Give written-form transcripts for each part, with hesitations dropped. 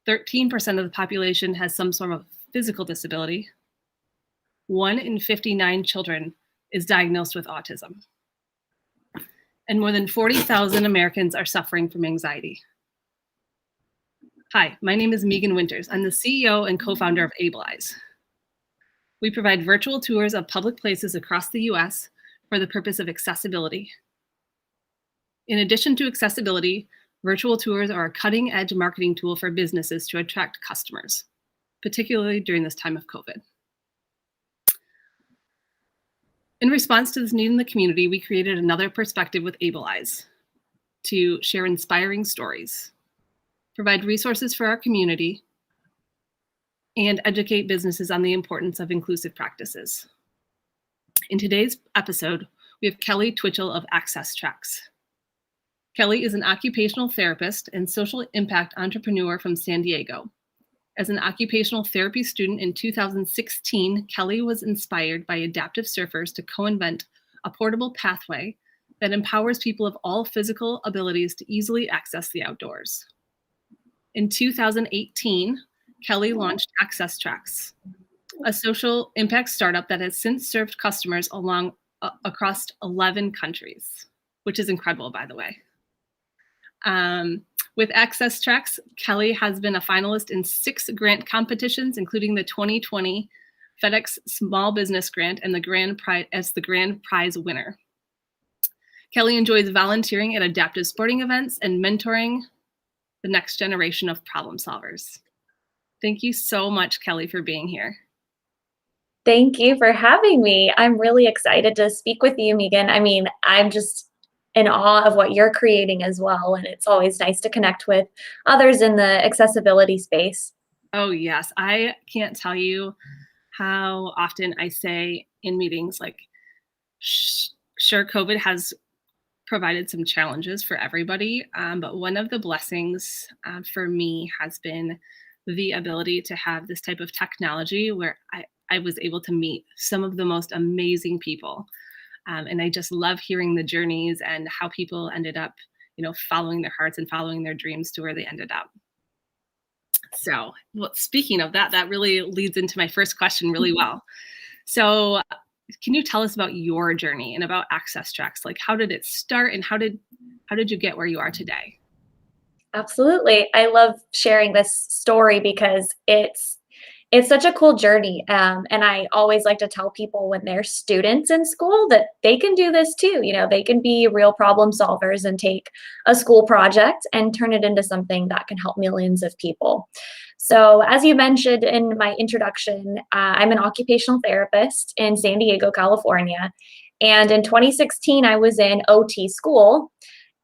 13% of the population has some sort of physical disability. 1 in 59 children is diagnosed with autism. And more than 40,000 Americans are suffering from anxiety. Hi, my name is Megan Winters. I'm the CEO and co-founder of Abilize. We provide virtual tours of public places across the US for the purpose of accessibility. In addition to accessibility, virtual tours are a cutting-edge marketing tool for businesses to attract customers, particularly during this time of COVID. In response to this need in the community, we created another perspective with Abilize to share inspiring stories, provide resources for our community, and educate businesses on the importance of inclusive practices. In today's episode, we have Kelly Twichel of Access Trax. Kelly is an occupational therapist and social impact entrepreneur from San Diego. As an occupational therapy student in 2016, Kelly was inspired by adaptive surfers to co-invent a portable pathway that empowers people of all physical abilities to easily access the outdoors. In 2018, Kelly launched Access Trax, a social impact startup that has since served customers across 11 countries, which is incredible, by the way. With Access Trax, Kelly has been a finalist in 6 grant competitions, including the 2020 FedEx Small Business Grant and the grand prize winner. Kelly enjoys volunteering at adaptive sporting events and mentoring the next generation of problem solvers. Thank you so much, Kelly, for being here. Thank you for having me. I'm really excited to speak with you, Megan. I mean, I'm just in awe of what you're creating as well. And it's always nice to connect with others in the accessibility space. Oh, yes. I can't tell you how often I say in meetings, like, sure, COVID has provided some challenges for everybody, but one of the blessings for me has been the ability to have this type of technology where I was able to meet some of the most amazing people. And I just love hearing the journeys and how people ended up, following their hearts and following their dreams to where they ended up. So, speaking of that, that really leads into my first question really well. So, can you tell us about your journey and about Access Trax? Like, how did it start and how did you get where you are today? Absolutely. I love sharing this story because it's such a cool journey. And I always like to tell people when they're students in school that they can do this too. They can be real problem solvers and take a school project and turn it into something that can help millions of people. So as you mentioned in my introduction, I'm an occupational therapist in San Diego, California. And in 2016, I was in OT school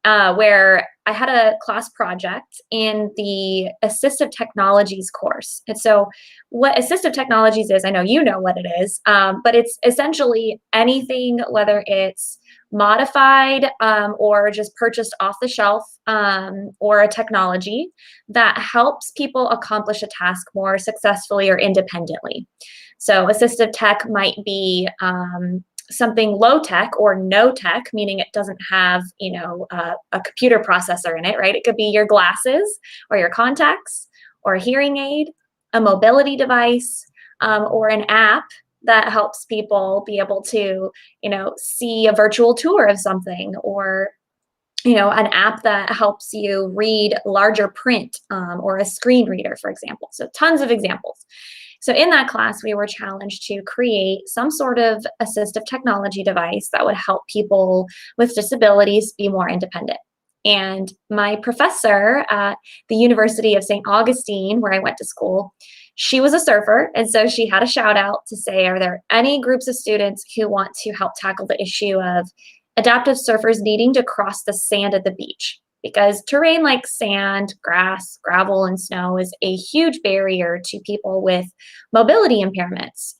where I had a class project in the assistive technologies course. And so what assistive technologies is, I know you know what it is, but it's essentially anything, whether it's modified or just purchased off the shelf or a technology that helps people accomplish a task more successfully or independently. So assistive tech might be something low tech or no tech, meaning it doesn't have, a computer processor in it, right? It could be your glasses or your contacts or a hearing aid, a mobility device, or an app that helps people be able to, see a virtual tour of something, or an app that helps you read larger print or a screen reader, for example. So tons of examples. So in that class, we were challenged to create some sort of assistive technology device that would help people with disabilities be more independent. And my professor at the University of St. Augustine, where I went to school, she was a surfer. And so she had a shout out to say, are there any groups of students who want to help tackle the issue of adaptive surfers needing to cross the sand at the beach? Because terrain like sand, grass, gravel, and snow is a huge barrier to people with mobility impairments.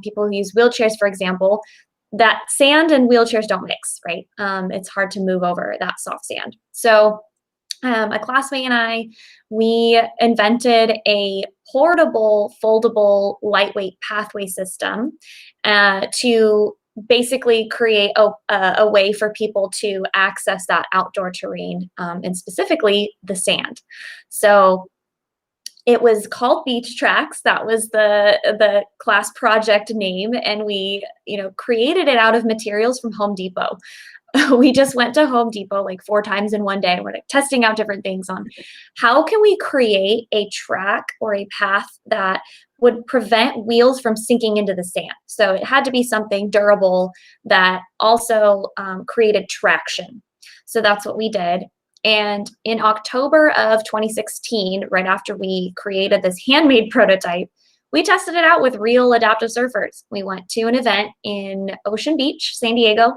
People who use wheelchairs, for example, that sand and wheelchairs don't mix, right? It's hard to move over that soft sand. So a classmate and we invented a portable, foldable, lightweight pathway system to basically create a way for people to access that outdoor terrain and specifically the sand. So It was called Beach Trax. That was the class project name, and we, created it out of materials from Home Depot. We just went to Home Depot like 4 times in one day. We're like testing out different things on how can we create a track or a path that would prevent wheels from sinking into the sand. So it had to be something durable that also created traction. So that's what we did. And in October of 2016, right after we created this handmade prototype, we tested it out with real adaptive surfers. We went to an event in Ocean Beach, San Diego.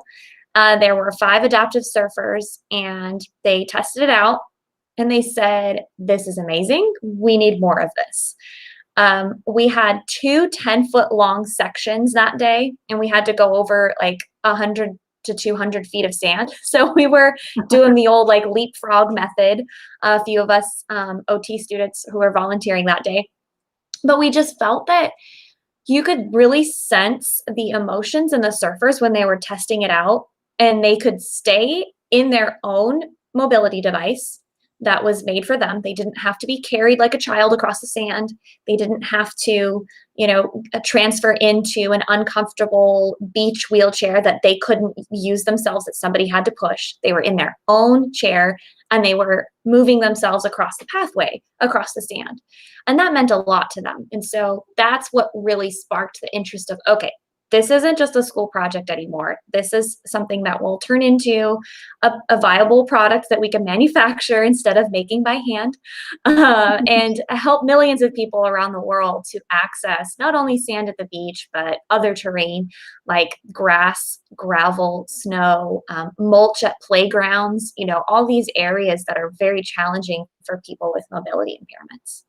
There were 5 adaptive surfers, and they tested it out, and they said, "This is amazing. We need more of this." We had 2 10-foot long sections that day, and we had to go over like 100 to 200 feet of sand. So we were doing the old like leapfrog method. A few of us OT students who were volunteering that day. But we just felt that you could really sense the emotions in the surfers when they were testing it out, and they could stay in their own mobility device that was made for them. They didn't have to be carried like a child across the sand. They didn't have to, transfer into an uncomfortable beach wheelchair that they couldn't use themselves, that somebody had to push. They were in their own chair, and they were moving themselves across the pathway, across the sand. And that meant a lot to them. And so that's what really sparked the interest of, okay, this isn't just a school project anymore. This is something that will turn into a viable product that we can manufacture instead of making by hand, and help millions of people around the world to access not only sand at the beach, but other terrain like grass, gravel, snow, mulch at playgrounds, all these areas that are very challenging for people with mobility impairments.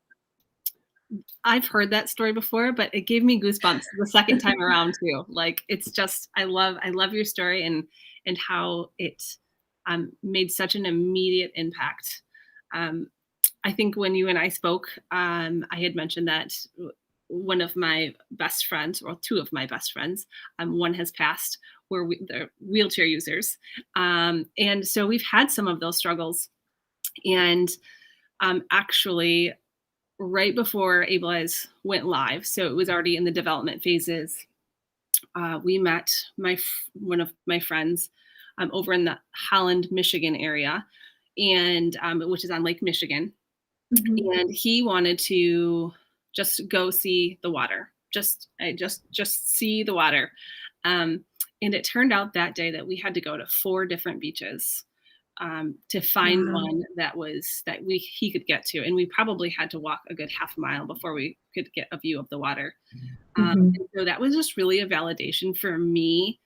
I've heard that story before, but it gave me goosebumps the second time around too. Like, it's just, I love your story and how it made such an immediate impact. I think when you and I spoke, I had mentioned that one of my best friends, or 2 of my best friends, one has passed, they're wheelchair users. And so we've had some of those struggles. And actually, right before Abilize went live, so it was already in the development phases, we met one of my friends over in the Holland, Michigan area, and which is on Lake Michigan. Mm-hmm. And he wanted to just go see the water, just see the water. And it turned out that day that we had to go to 4 different beaches to find one that he could get to, and we probably had to walk a good half mile before we could get a view of the water. And so that was just really a validation for me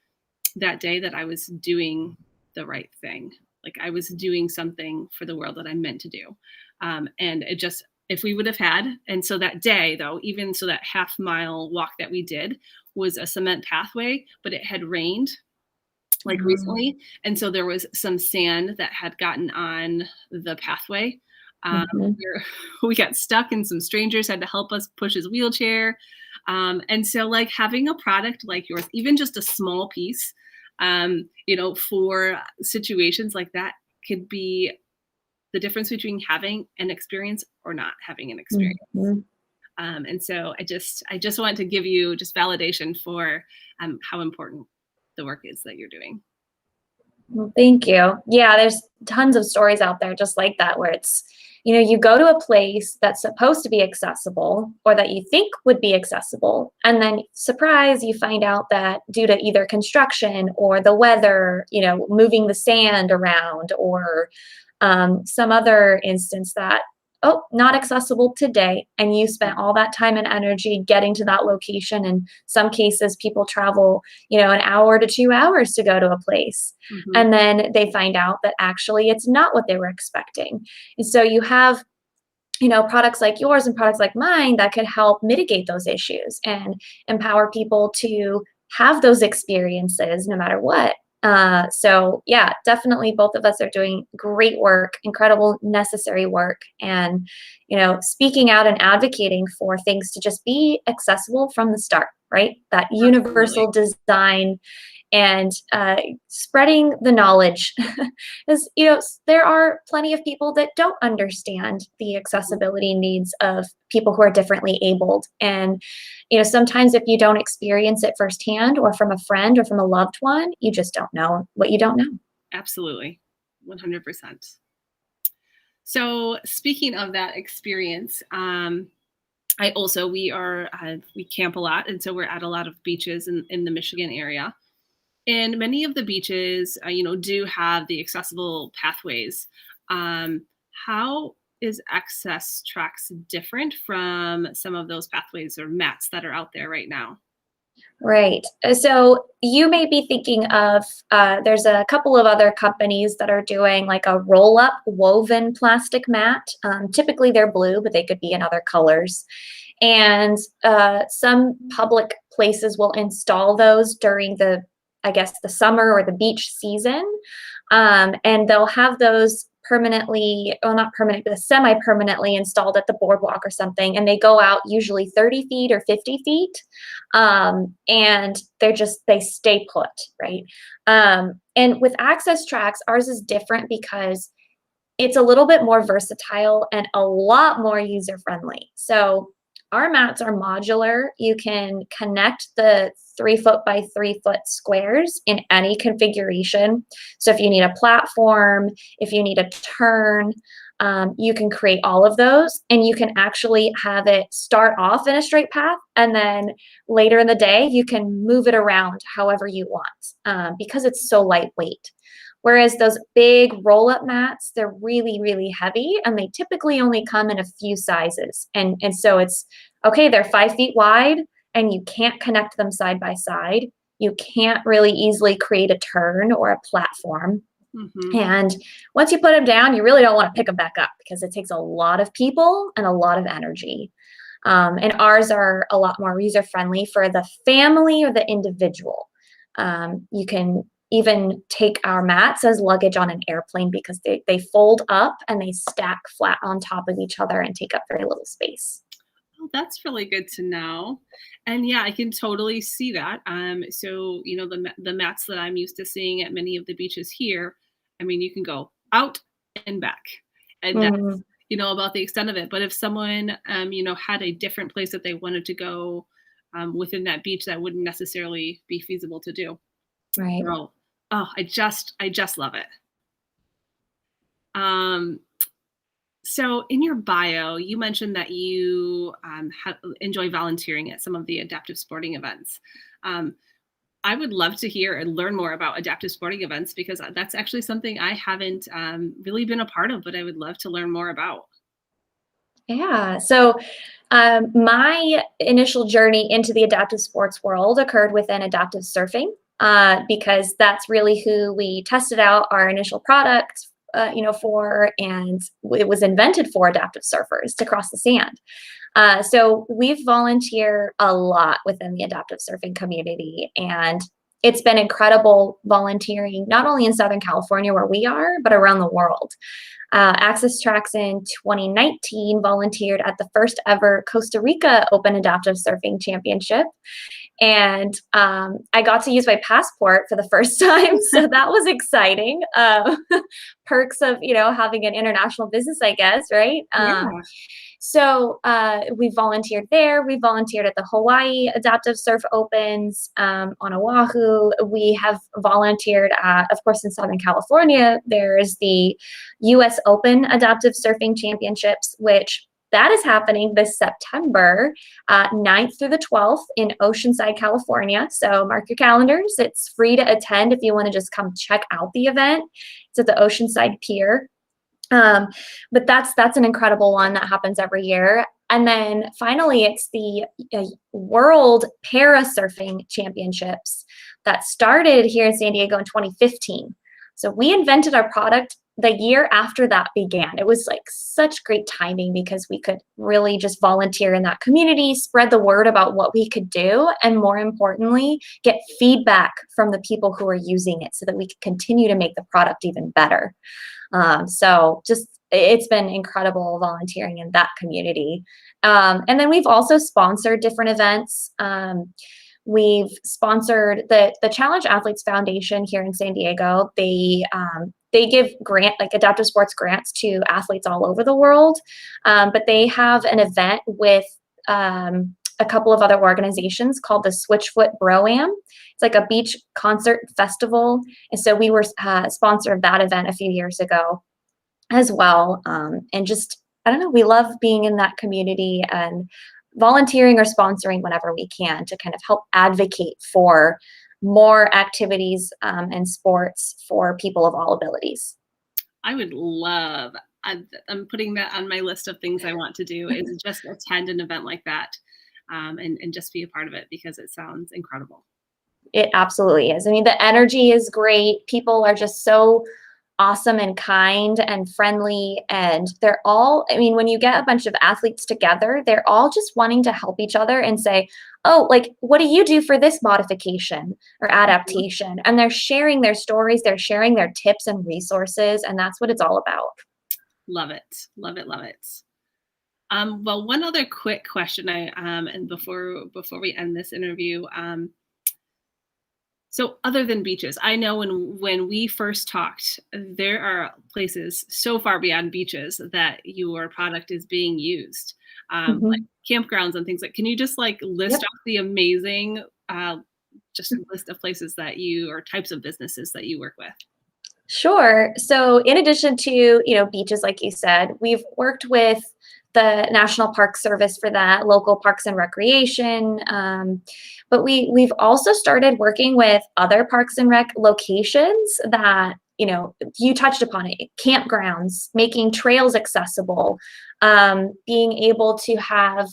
that day that I was doing the right thing. Like, I was doing something for the world that I'm meant to do. And it just, if we would have had, and so that day though, even so, that half mile walk that we did was a cement pathway, but it had rained like recently. And so there was some sand that had gotten on the pathway. We got stuck, and some strangers had to help us push his wheelchair. And so like having a product like yours, even just a small piece, for situations like that, could be the difference between having an experience or not having an experience. And so I just wanted to give you just validation for how important the work is that you're doing. Well, thank you. Yeah, there's tons of stories out there just like that, where it's, you go to a place that's supposed to be accessible, or that you think would be accessible, and then surprise, you find out that due to either construction or the weather, moving the sand around, or some other instance that, not accessible today. And you spent all that time and energy getting to that location. In some cases, people travel, an hour to 2 hours to go to a place. And then they find out that actually it's not what they were expecting. And so you have, products like yours and products like mine that could help mitigate those issues and empower people to have those experiences no matter what. So yeah, definitely both of us are doing great work, incredible, necessary work, and, speaking out and advocating for things to just be accessible from the start, right? That universal design and spreading the knowledge. Because, there are plenty of people that don't understand the accessibility needs of people who are differently abled. And, sometimes if you don't experience it firsthand or from a friend or from a loved one, you just don't know what you don't know. Absolutely. 100%. So speaking of that experience, we camp a lot, and so we're at a lot of beaches in the Michigan area. And many of the beaches, do have the accessible pathways. Um, how is Access Trax different from some of those pathways or mats that are out there right now? Right. So you may be thinking of, there's a couple of other companies that are doing like a roll up woven plastic mat. Typically they're blue, but they could be in other colors. And some public places will install those during I guess, the summer or the beach season. And they'll have those permanently, well, not permanent, but semi-permanently installed at the boardwalk or something. And they go out usually 30 feet or 50 feet. And they stay put, right? And with Access Trax, ours is different because it's a little bit more versatile and a lot more user-friendly. So our mats are modular. You can connect the 3 foot by 3 foot squares in any configuration. So if you need a platform, if you need a turn, you can create all of those, and you can actually have it start off in a straight path, and then later in the day, you can move it around however you want, because it's so lightweight. Whereas those big roll-up mats, they're really, really heavy, and they typically only come in a few sizes. And so it's, okay, they're 5 feet wide, and you can't connect them side by side. You can't really easily create a turn or a platform. Mm-hmm. And once you put them down, you really don't want to pick them back up because it takes a lot of people and a lot of energy. And ours are a lot more user-friendly for the family or the individual. You can even take our mats as luggage on an airplane because they fold up and they stack flat on top of each other and take up very little space. Oh, that's really good to know. And yeah, I can totally see that. So the mats that I'm used to seeing at many of the beaches here, I mean, you can go out and back, and that's Mm, about the extent of it. But if someone had a different place that they wanted to go within that beach, that wouldn't necessarily be feasible to do. right. So, oh, I just love it. Um, So, in your bio, you mentioned that you enjoy volunteering at some of the adaptive sporting events. Um, I would love to hear and learn more about adaptive sporting events because that's actually something I haven't really been a part of, but I would love to learn more about. Yeah. So my initial journey into the adaptive sports world occurred within adaptive surfing, because that's really who we tested out our initial product, for, and it was invented for adaptive surfers to cross the sand. So we've volunteered a lot within the adaptive surfing community, and it's been incredible volunteering not only in Southern California where we are, but around the world. Access Trax in 2019 volunteered at the first ever Costa Rica Open Adaptive Surfing Championship. And I got to use my passport for the first time. So that was exciting. Perks of, having an international business, I guess, right? Yeah. So we volunteered there. We volunteered at the Hawaii Adaptive Surf Opens on Oahu. We have volunteered at, of course, in Southern California. There's the U.S. Open Adaptive Surfing Championships, which that is happening this September 9th through the 12th in Oceanside, California. So mark your calendars. It's free to attend if you want to just come check out the event. It's at the Oceanside Pier. But that's an incredible one that happens every year. And then finally, it's the World Para Surfing Championships that started here in San Diego in 2015. So we invented our product the year after that began. It was like such great timing because we could really just volunteer in that community, spread the word about what we could do, and more importantly, get feedback from the people who are using it so that we could continue to make the product even better. So just it's been incredible volunteering in that community. And then we've also sponsored different events. We've sponsored the Challenge Athletes Foundation here in San Diego. They give like adaptive sports grants to athletes all over the world, but they have an event with a couple of other organizations called the Switchfoot Bro-Am. It's like a beach concert festival, and so we were sponsor of that event a few years ago as well. And just, I don't know, we love being in that community and volunteering or sponsoring whenever we can to kind of help advocate for more activities and sports for people of all abilities. I would love, I'm putting that on my list of things I want to do is just attend an event like that, and just be a part of it because it sounds incredible. It absolutely is. I mean, the energy is great. People are just so awesome and kind and friendly. And they're all, I mean, when you get a bunch of athletes together, they're all just wanting to help each other and say, oh, like, what do you do for this modification or adaptation? And they're sharing their stories, they're sharing their tips and resources. And that's what it's all about. Love it. Love it. Love it. Well, one other quick question and before we end this interview, so other than beaches, I know when we first talked, there are places so far beyond beaches that your product is being used, like campgrounds and things like. Can you just like list off the amazing, just list of places that you or types of businesses that you work with? Sure. So in addition to, beaches, like you said, we've worked with the National Park Service for that, local parks and recreation. But we've also started working with other parks and rec locations that, you touched upon it, campgrounds, making trails accessible, being able to have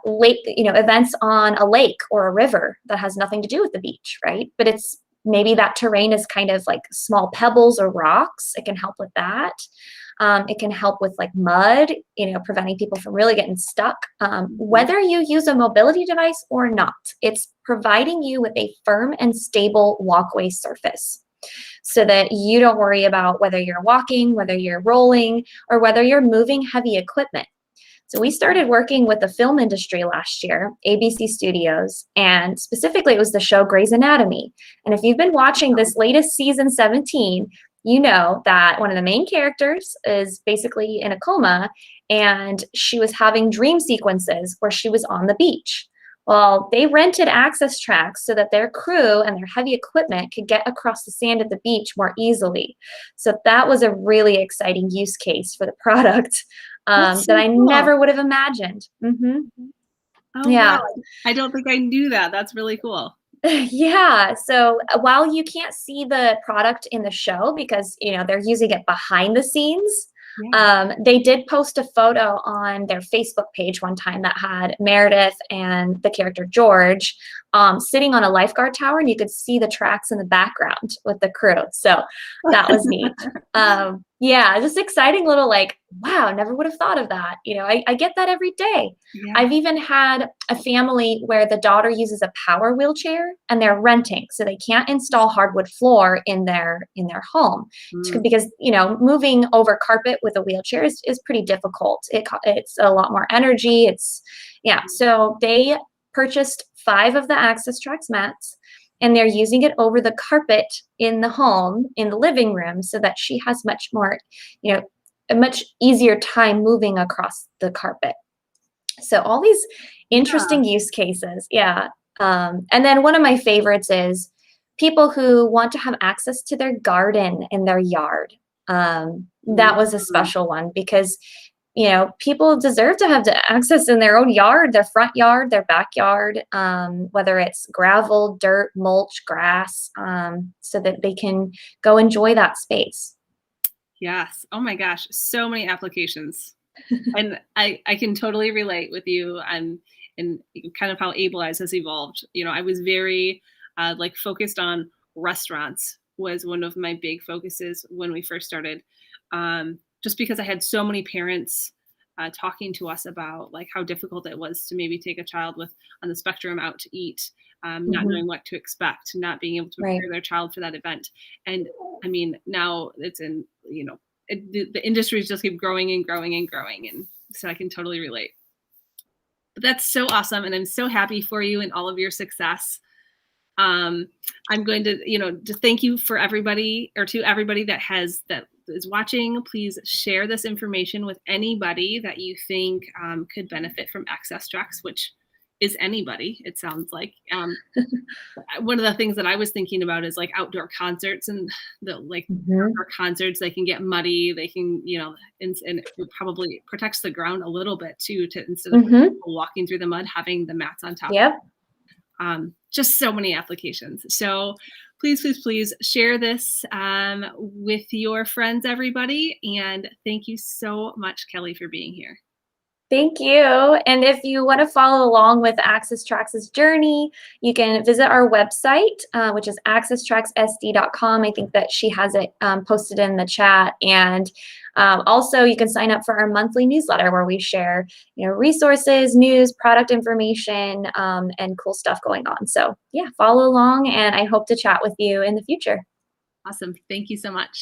lake, events on a lake or a river that has nothing to do with the beach, right? But it's maybe that terrain is kind of like small pebbles or rocks. It can help with that. It can help with like mud, preventing people from really getting stuck. Whether you use a mobility device or not, it's providing you with a firm and stable walkway surface so that you don't worry about whether you're walking, whether you're rolling, or whether you're moving heavy equipment. So we started working with the film industry last year, ABC Studios, and specifically it was the show Grey's Anatomy. And if you've been watching this latest season 17, you know that one of the main characters is basically in a coma and she was having dream sequences where she was on the beach. Well, they rented Access Trax so that their crew and their heavy equipment could get across the sand at the beach more easily. So that was a really exciting use case for the product that I never would have imagined. Oh, Yeah. wow. I don't think I knew that. That's really cool. Yeah. So while you can't see the product in the show because, they're using it behind the scenes, they did post a photo on their Facebook page one time that had Meredith and the character George sitting on a lifeguard tower, and you could see the tracks in the background with the crew. So that was neat. Yeah, just exciting little like, wow, never would have thought of that. I get that every day. Yeah. I've even had a family where the daughter uses a power wheelchair and they're renting, so they can't install hardwood floor in their home because moving over carpet with a wheelchair is pretty difficult. It's a lot more energy. So they purchased 5 of the Access Trax mats, and they're using it over the carpet in the home, in the living room, so that she has much more, a much easier time moving across the carpet. So all these interesting use cases. Yeah. And then one of my favorites is people who want to have access to their garden in their yard. That was a special one because people deserve to have access in their own yard, their front yard, their backyard, whether it's gravel, dirt, mulch, grass, so that they can go enjoy that space. Yes. Oh my gosh. So many applications. And I can totally relate with you and kind of how AbleEyes has evolved. I was very focused on restaurants was one of my big focuses when we first started. Just because I had so many parents talking to us about like how difficult it was to maybe take a child on the spectrum out to eat, not knowing what to expect, not being able to prepare their child for that event. And I mean, now it's in, the industries just keep growing and growing and growing. And so I can totally relate. But that's so awesome, and I'm so happy for you and all of your success. I'm going to, just thank you for everybody, or to everybody that is watching. Please share this information with anybody that you think could benefit from Access Trax, which is anybody, it sounds like. One of the things that I was thinking about is like outdoor concerts, and Mhm. outdoor concerts, they can get muddy. They can, and it probably protects the ground a little bit too, to instead of Mhm. people walking through the mud, having the mats on top. Yep. Just so many applications. So please, please, please share this with your friends, everybody. And thank you so much, Kelly, for being here. Thank you. And if you want to follow along with Access Trax's journey, you can visit our website, which is accesstraxsd.com. I think that she has it posted in the chat. And also, you can sign up for our monthly newsletter where we share, resources, news, product information, and cool stuff going on. So yeah, follow along, and I hope to chat with you in the future. Awesome. Thank you so much.